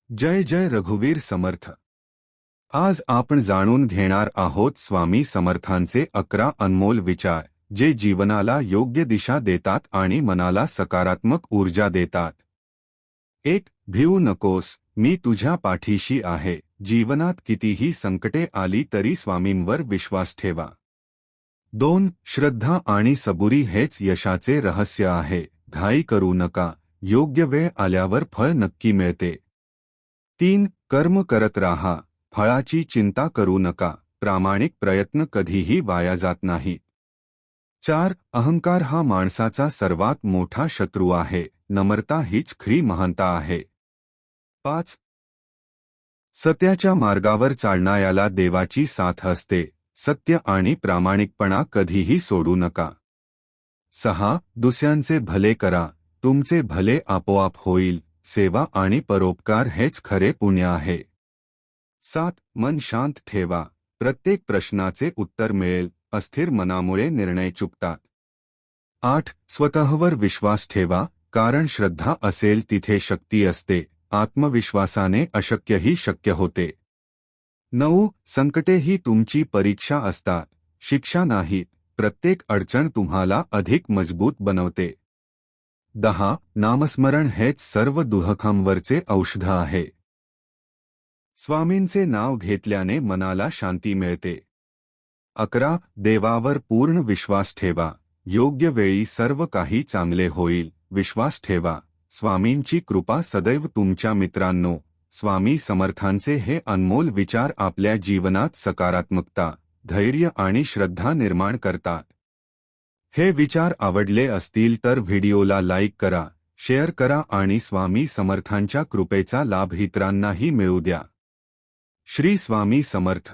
जय जय रघुवीर समर्थ। आज आपण जाणून घेणार आहोत स्वामी समर्थांचे 11 अनमोल विचार, जे जीवनाला योग्य दिशा देतात आणि मनाला सकारात्मक ऊर्जा देतात। 1. भिऊ नकोस, मी तुझ्या पाठीशी आहे। जीवनात कितीही संकटे आली तरी स्वामींवर विश्वास ठेवा। 2. श्रद्धा आणि सबुरी हेच यशाचे रहस्य आहे। घाई करू नका, योग्य वेळ आल्यावर फळ नक्की मिळते। 3. कर्म करत राहा, फळाची चिंता करू नका, प्रामाणिक प्रयत्न कधीही वाया जात नाहीत। 4. अहंकार हा माणसाचा सर्वात मोठा शत्रू आहे, नम्रता हीच खरी महानता आहे। 5. सत्याच्या मार्गावर चालणाऱ्याला देवाची साथ असते, सत्य आणि प्रामाणिकपणा कधीही सोडू नका। 6. दुसऱ्यांचे भले करा, तुमचे भले आपोआप होईल, सेवा आणि परोपकार हेच खरे पुण्य आहे। 7. मन शांत ठेवा, प्रत्येक प्रश्नाचे उत्तर मिळेल, अस्थिर मनामुळे निर्णय चुकतात। 8. स्वतःवर विश्वास ठेवा, कारण श्रद्धा असेल तिथे शक्ती असते, आत्मविश्वासाने अशक्यही शक्य होते। 9. संकटे ही तुमची परीक्षा असतात, शिक्षा नाहीत, प्रत्येक अडचण तुम्हाला अधिक मजबूत बनवते। 10. नामस्मरण हेच सर्व दुःखांवरचे औषध आहे। स्वामींचे नाव घेतल्याने मनाला शांती मिळते। 11. देवावर पूर्ण विश्वास ठेवा, योग्य वेळी सर्व काही चांगले होईल, विश्वास ठेवा, स्वामींची कृपा सदैव तुमच्या। मित्रांनो, स्वामी समर्थांचे हे अनमोल विचार आपल्या जीवनात सकारात्मकता, धैर्य आणि श्रद्धा निर्माण करतात। हे विचार आवडले असतील तर व्हिडिओला लाईक करा, शेअर करा आणि स्वामी समर्थांच्या कृपेचा लाभ इतरांनाही मिळू द्या। श्री स्वामी समर्थ।